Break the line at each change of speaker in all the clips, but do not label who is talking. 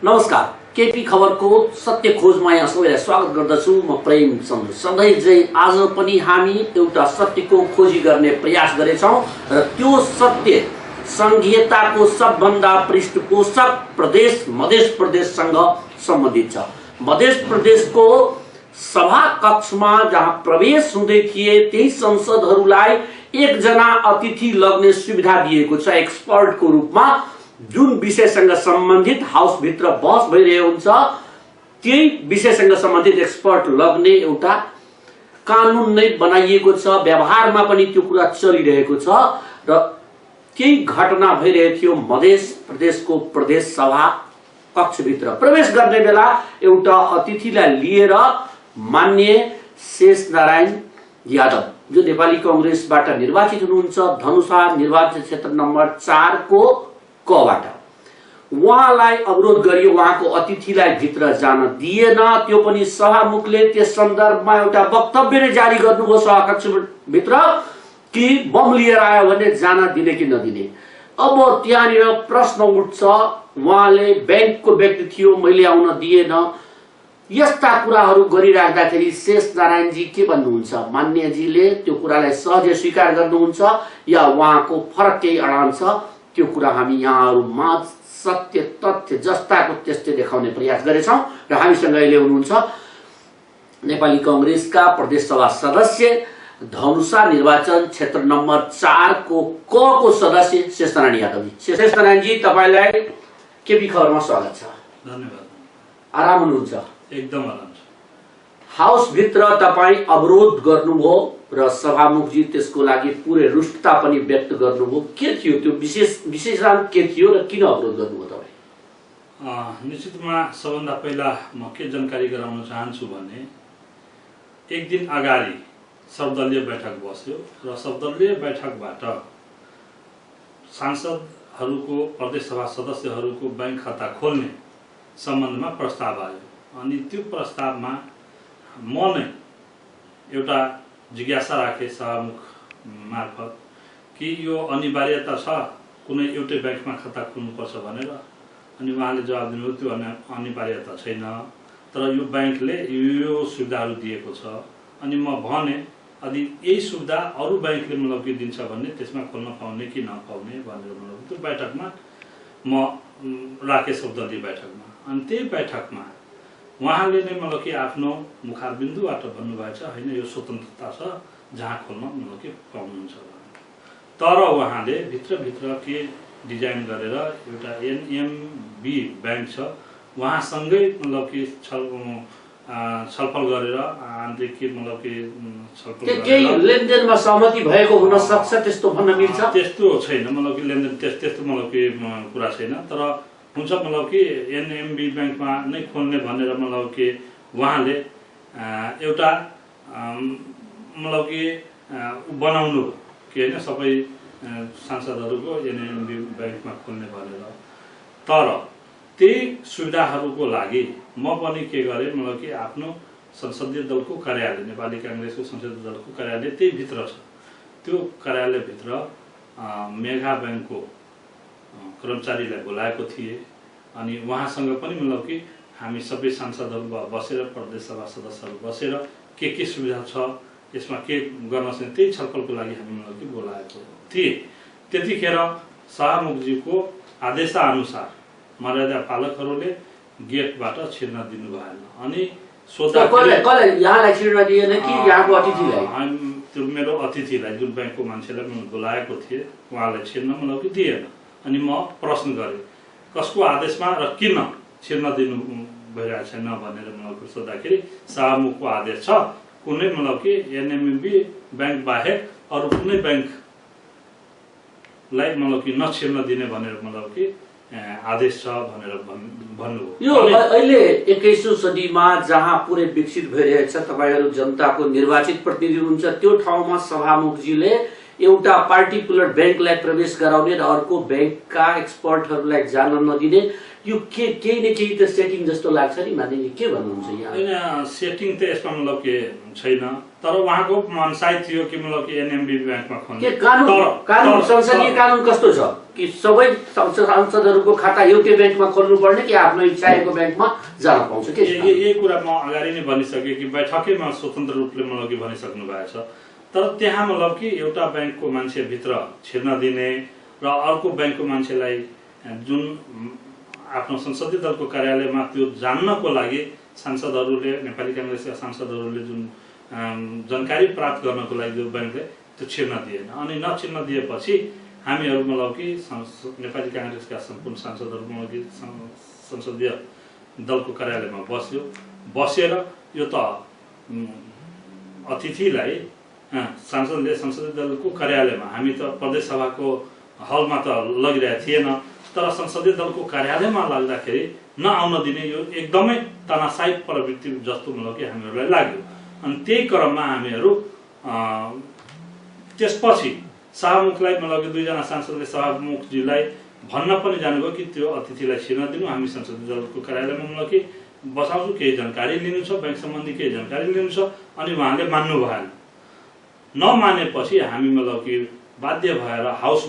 नमस्कार, केपी खबरको सत्य खोजमा यहाँ सबैलाई स्वागत गर्दछु। म प्रेम चन्द्र। सधैँ चाहिँ आज पनि हामी एउटा सत्यको खोजी गर्ने प्रयास गरेछौं र त्यो सत्य संघीयताको सबभन्दा पृष्ठपोषक प्रदेश मध्य प्रदेशसँग सम्बन्धित छ। मध्य प्रदेशको सभा कक्षमा जहाँ प्रवेश हुँदै थिए त्यही संसदहरूलाई एकजना अतिथि लग्ने सुविधा दिएको छ एक्सपर्टको रूपमा। जुन विषयसँग सम्बन्धित हाउस भित्र बहस भइरहेको हुन्छ त्यही विषयसँग सम्बन्धित एक्सपर्ट लग्ने एउटा कानून नै बनाइएको छ। व्यवहारमा पनि त्यो कुरा चलिरहेको छ र केही घटना भइरहेको थियो मध्य प्रदेशको प्रदेश सभा कक्षभित्र। प्रवेश गर्ने बेला एउटा अतिथिलाई लिएर माननीय शेष नारायण यादव जो नेपाली कांग्रेसबाट निर्वाचित हुनुहुन्छ धनुषा निर्वाचन क्षेत्र नम्बर 4 को कबाट उहाँलाई अवरोध गरियो। उहाँको अतिथिलाई भित्र जान दिएन। त्यो पनि सभामुखले त्यस सन्दर्भमा एउटा वक्तव्य नै जारी गर्नुभयो सभाकक्ष भित्र कि बम लिएर आयो भने जान दिने कि नदिने। अब त्यहाँनिर प्रश्न उठ्छ, उहाँले बैंकको व्यक्ति थियो, मैले आउन दिएन। यस्ता कुराहरू गरिराख्दाखेरि शेष नारायणजी के भन्नुहुन्छ? मान्यजीले त्यो कुरालाई सहजै स्वीकार गर्नुहुन्छ या उहाँको फरक केही अडान छ? त्यो कुरा हामी यहाँहरुमा सत्य तथ्य जस्ताको त्यस्तै देखाउने प्रयास गरेछौं र हामीसँग अहिले हुनुहुन्छ नेपाली कांग्रेसका प्रदेश सभा सदस्य धनुषा निर्वाचन क्षेत्र नम्बर 4 को सदस्य शेष नारायण यादवजी। शेष नारायणजी, तपाईलाई केपी खबरमा स्वागत छ।
धन्यवाद।
आराम हुनुहुन्छ?
एकदम आराम छ।
हाउस भित्र तपाई अवरोध गर्नुभयो र सभामुखजी त्यसको लागि पुरै रुष्टता पनि व्यक्त गर्नुभयो। के थियो त्यो विशेषांक के थियो र किन अवरोध गर्नुभयो तपाई?
निश्चितमा सबभन्दा पहिला म के जानकारी गराउन चाहन्छु भने एक दिन अगाडि सर्वदलीय बैठक बस्यो र सर्वदलीय बैठकबाट सांसदहरूको प्रदेश सभा सदस्यहरूको बैंक खाता खोल्ने सम्बन्धमा प्रस्ताव आयो। अनि त्यो प्रस्तावमा म नै एउटा जिज्ञासा राखे सभामुख मार्फत कि यो अनिवार्यता छ कुनै एउटै बैंकमा खाता खोल्नुपर्छ भनेर। अनि उहाँले जवाब दिनुभयो त्यो अनिवार्यता छैन, तर यो बैंकले यो सुविधाहरू दिएको छ। अनि म भने यदि यही सुविधा अरू बैंकले मतलब के दिन्छ भने त्यसमा खोल्न पाउने कि नपाउने भनेर मतलब त्यो बैठकमा म राखे सर्वदलीय बैठकमा। अनि त्यही बैठकमा उहाँले नै मतलब कि आफ्नो मुखारबिन्दुबाट भन्नुभएछ हैन यो स्वतन्त्रता छ जहाँ खोल्न मतलब कि पाउनुहुन्छ। तर उहाँले भित्र के डिजाइन गरेर एउटा एनएमबी बैंक छ उहाँसँगै मतलब कि छलफल गरेर आन्तरिक के मतलब कि छलफल
केही लेनदेनमा सहमति भएको हुन सक्छ त्यस्तो भन्न मिल्छ?
त्यस्तो छैन, मतलब कि लेनदेन त्यस्तो मतलब कि कुरा छैन। तर हुन्छ मतलब कि एनएमबी बैंकमा नै खोल्ने भनेर मतलब कि उहाँले एउटा मतलब कि बनाउनु के हैन सबै सांसदहरूको एनएमबी बैंकमा खोल्ने भनेर। तर त्यही सुविधाहरूको लागि म पनि के गरे मतलब कि आफ्नो संसदीय दलको कार्यालय नेपाली कांग्रेसको संसदीय दलको कार्यालय त्यही भित्र छ। त्यो कार्यालय भित्र मेगा बैंकको कर्मचारीलाई बोलाएको थिए। अनि उहाँसँग पनि मतलब कि हामी सबै सांसदहरू बसेर प्रदेश सभा सदस्यहरू बसेर के सुविधा छ यसमा के गर्न सक्छ त्यही छलफलको लागि हामी मतलब कि बोलाएको थिए। त्यतिखेर सभामुखजीको आदेशानुसार मर्यादा पालकहरूले गेटबाट छिर्न दिनु भएन। अनि सोधा
यहाँलाई छिर्न दिएन कि यहाँको अतिथिलाई?
त्यो मेरो अतिथिलाई जुन बैंकको मान्छेलाई मैले बोलाएको थिएँ उहाँलाई छिर्न मतलब कि दिएन। अनि म प्रश्न गरेँ कसको आदेशमा र किन छिर्न दिनु भइरहेको छैन भनेर मलाई सोद्धाखेरि सभामुखको आदेश छ कुनै मतलब कि एनएमबी बैंक बाहेक अरू कुनै बैंकलाई मतलब कि नछिर्न दिने भनेर मतलब कि आदेश छ भनेर भन्नुभयो।
यो अहिले 21औं सदीमा जहाँ पुरै विकसित भइरहेछ, तपाईहरु जनताको निर्वाचित प्रतिनिधि हुनुहुन्छ, त्यो ठाउँमा सभामुखजीले एउटा पार्टिकुलर बैंकलाई प्रवेश गराउने र अर्को बैंकका एक्सपर्टहरूलाई जान नदिने यो केही न केही त सेटिङ जस्तो लाग्छ नि मानिले के भन्नुहुन्छ यहाँ
होइन सेटिङ त यसमा मतलब के छैन तर उहाँको मनसाय थियो कि मतलब कि एनएमबी ब्याङ्कमा खोल्ने
के कानुन संसदीय कानुन कस्तो छ कि सबै सांसदहरूको खाता एउटै ब्याङ्कमा खोल्नु पर्ने कि आफ्नो इच्छाको ब्याङ्कमा जान पाउँछ के
यही कुरा म अगाडि नै भनिसकेँ कि बैठकैमा स्वतन्त्र रूपले मतलब कि भनिसक्नु भएको छ तर त्यहाँ मतलब कि एउटा ब्याङ्कको मान्छेभित्र छिर्न दिने र अर्को ब्याङ्कको मान्छेलाई जुन आफ्नो संसदीय दलको कार्यालयमा त्यो जान्नको लागि सांसदहरूले नेपाली काङ्ग्रेसका सांसदहरूले जुन जानकारी प्राप्त गर्नको लागि जो ब्याङ्कले त्यो छिर्न दिएन अनि नछिर्न दिएपछि हामीहरू मतलब कि नेपाली काङ्ग्रेसका सम्पूर्ण सांसदहरू मतलब कि संसदीय दलको कार्यालयमा बसेर यो त अतिथिलाई सांसदले संसदीय दलको कार्यालयमा हामी त प्रदेश सभाको हलमा त लगिरहेको थिएन तर संसदीय दलको कार्यालयमा लाग्दाखेरि नआउन दिने यो एकदमै तनासाई प्रवृत्ति जस्तो मतलब कि हामीहरूलाई लाग्यो अनि त्यही क्रममा हामीहरू त्यसपछि सभामुखलाई मतलब कि दुईजना सांसदले सभामुखजीलाई भन्न पनि जानुभयो कि त्यो अतिथिलाई छिर्न दिनु हामी संसदीय दलको कार्यालयमा मतलब कि बसाउँछु केही जानकारी लिनु छ ब्याङ्क सम्बन्धी केही जानकारी लिनु छ अनि उहाँले मान्नु भएन नमानेपछि हामी मतलब कि बाध्य भएर हाउस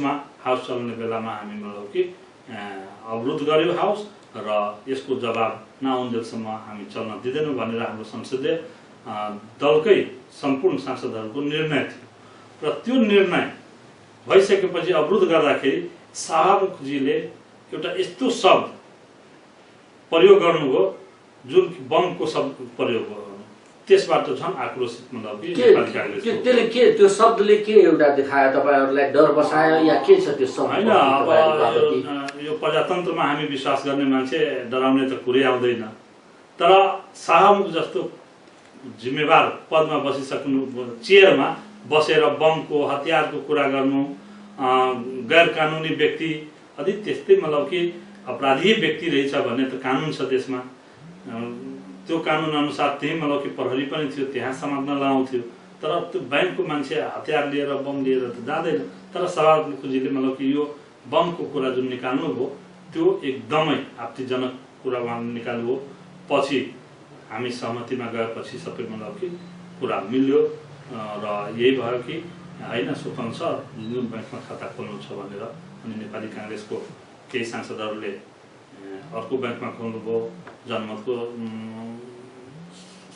चल्ने बेलामा हामी मतलब कि अवरुद्ध गर्यो हाउस र यसको जवाब नआउन्जेलसम्म हामी चल्न दिँदैनौँ भनेर हाम्रो संसदीय दलकै सम्पूर्ण सांसदहरूको निर्णय थियो र त्यो निर्णय भइसकेपछि अवरुद्ध गर्दाखेरि सभामुखजीले एउटा यस्तो शब्द प्रयोग गर्नुभयो जुन बमको शब्द प्रयोग भयो त्यसबाट झन् आक्रोशित मतलब कि नेपाली काङ्ग्रेस
त्यसले के त्यो शब्दले के एउटा देखायो तपाईहरुलाई डर बसायो या के छ त्यो शब्द
हैन अब यो प्रजातन्त्रमा हामी विश्वास गर्ने मान्छे डराउने त कुरै आउँदैन तर सभामुख जस्तो जिम्मेवार पदमा बसिसक्नु चेयरमा बसेर बमको हतियारको कुरा गर्नु गैर कानुनी व्यक्ति अलि त्यस्तै मतलब कि अपराधी व्यक्ति रहेछ भन्ने त कानुन छ त्यसमा त्यो कानुन अनुसार त्यही मतलब कि प्रहरी पनि थियो त्यहाँ समात्न लाउँथ्यो तर त्यो ब्याङ्कको मान्छे हतियार लिएर बम लिएर त जाँदैन तर सभामुखजीले मतलब कि यो बमको कुरा जुन निकाल्नु भयो त्यो एकदमै आपत्तिजनक कुरा उहाँले निकाल्नु भयो पछि हामी सहमतिमा गएपछि सबै मतलब कि कुरा मिल्यो र यही भयो कि होइन स्वतन्त्र जुन ब्याङ्कमा खाता खोल्नु छ भनेर अनि नेपाली काङ्ग्रेसको केही सांसदहरूले अर्को ब्याङ्कमा खोल्नुभयो जनमतको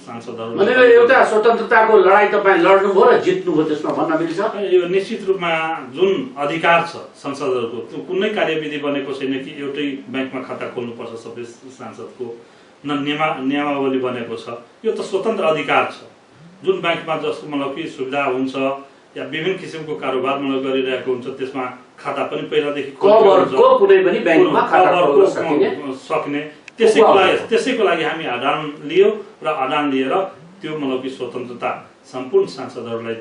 सांसदहरू
भनेर एउटा स्वतन्त्रताको लडाई तपाईँ लड्नुभयो र जित्नुभयो त्यसमा भन्न मिल्छ
यो निश्चित रूपमा जुन अधिकार छ संसदहरूको त्यो कुनै कार्यविधि बनेको छैन कि एउटै ब्याङ्कमा खाता खोल्नुपर्छ सबै सांसदको न नियमावली बनेको छ यो त स्वतन्त्र अधिकार छ जुन ब्याङ्कमा जसको मतलब कि सुविधा हुन्छ या विभिन्न किसिमको कारोबार मतलब गरिरहेको हुन्छ त्यसमा खाता पनि पहिलादेखि
कुनै पनि ब्याङ्कमा खाता खोल्न
सक्ने त्यसैको लागि हामी अडान लियो र अडान लिएर त्यो मतलब कि स्वतन्त्रता सम्पूर्ण सांसदहरूलाई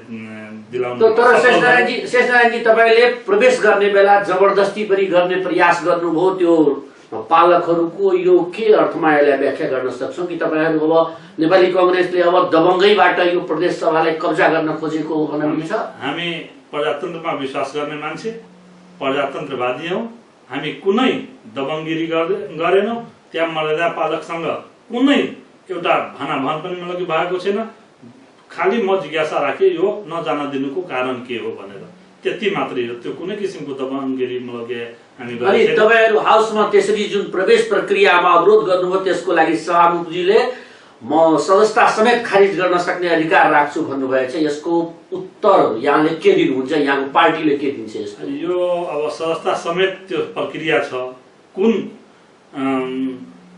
दिलाउनु
तर शेषनारायणजी तपाईले प्रवेश गर्ने बेला जबरजस्ती पनि गर्ने प्रयास गर्नुभयो त्यो पालकहरूको यो के अर्थमा यसलाई व्याख्या गर्न सक्छौँ कि तपाईहरु अब नेपाली कांग्रेसले अब दबंगैबाट यो प्रदेश सभालाई कब्जा गर्न खोजेको हो भन्न मिल्छ
हामी प्रजातन्त्रमा विश्वास गर्ने मान्छे प्रजातन्त्रवादी हौं हामी कुनै दबंगिरी गरेनौं त्यहाँ मर्यादा पालकसँग कुनै एउटा भनाभन पनि मतलब कि भएको छैन खाली म जिज्ञासा राखे यो नजान दिनुको कारण के हो भनेर त्यति मात्रै हो त्यो कुनै किसिमको दबंगिरी मतलब कि हामी
अनि तपाईहरु हाउसमा त्यसरी जुन प्रवेश प्रक्रियामा अवरोध गर्नुभयो त्यसको लागि सभामुखजीले म सदस्यता समेत खारिज गर्न सक्ने अधिकार राख्छु भन्नुभएछ यसको उत्तर यहाँले के दिनुहुन्छ यहाँको पार्टीले के दिन्छ यसको
यो अब सदस्यता समेत त्यो प्रक्रिया छ कुन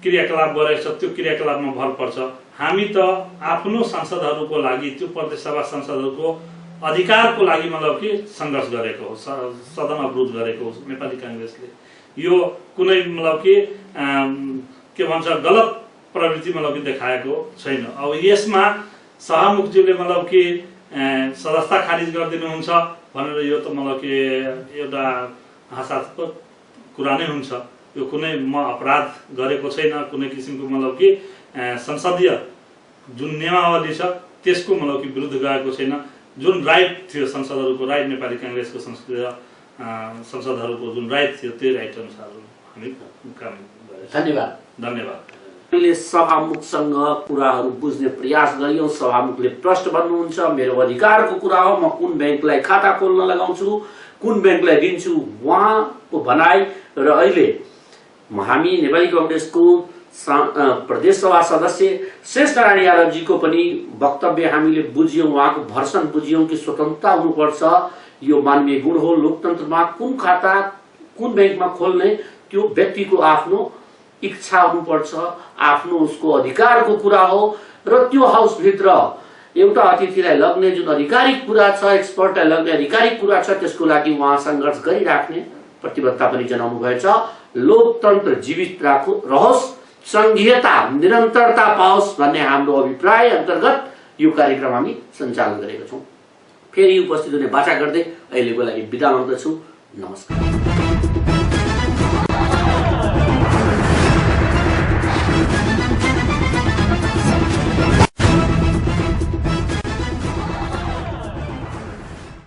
क्रियाकलाप गरेको छ त्यो क्रियाकलापमा भर पर्छ हामी त आफ्नो सांसदहरूको लागि त्यो प्रदेश सभा सांसदहरूको अधिकारको लागि मतलब कि संघर्ष गरेको हो सदन अवरोध गरेको हो नेपाली कांग्रेसले यो कुनै मतलब कि के भन्छ गलत प्रवृत्ति मतलब कि देखाएको छैन अब यसमा सभामुखजीले मतलब कि सदस्यता खारिज गरिदिनुहुन्छ भनेर यो त मतलब कि एउटा हास्यास्पद कुरा नै हुन्छ यो कुनै म अपराध गरेको छैन कुनै किसिमको मतलब कि संसदीय जुन नियमावली छ त्यसको मतलब कि विरुद्ध गएको छैन जुन राइट थियो संसदहरूको राइट नेपाली कांग्रेसको संसदीय संसदहरूको जुन राइट थियो त्यो राइट अनुसार हामी काम गरेका
धन्यवाद।
धन्यवाद।
हामीले सभामुखसँग कुराहरू बुझ्ने प्रयास गरियौँ। सभामुखले प्रश्न भन्नुहुन्छ, मेरो अधिकारको कुरा हो, म कुन ब्याङ्कलाई खाता खोल्न लगाउँछु, कुन ब्याङ्कलाई दिन्छु, उहाँको भनाइ र अहिले हामी नेपाली कांग्रेसको प्रदेश सभा सदस्य श्रेष्ठ नारायण यादवजीको पनि वक्तव्य हामीले बुझ्यौँ, उहाँको भर्सन बुझ्यौँ कि स्वतन्त्रता हुनुपर्छ, यो मानवीय गुण हो। लोकतन्त्रमा कुन खाता कुन ब्याङ्कमा खोल्ने त्यो व्यक्तिको आफ्नो इच्छा हुनुपर्छ, आफ्नो उसको अधिकारको कुरा हो र त्यो हाउसभित्र एउटा अतिथिलाई लग्ने जुन आधिकारिक कुरा छ, एक्सपर्टलाई लग्ने आधिकारिक कुरा छ, त्यसको लागि उहाँ सङ्घर्ष गरिराख्ने प्रतिबद्धता पनि जनाउनु भएछ। लोकतन्त्र जीवित रहोस्, संघीयता निरन्तरता पाओस् भन्ने हाम्रो अभिप्राय अन्तर्गत यो कार्यक्रम हामी सञ्चालन गरेका छौँ। फेरि उपस्थित हुने बाचा गर्दै अहिलेको लागि बिदा माग्दछु। नमस्कार।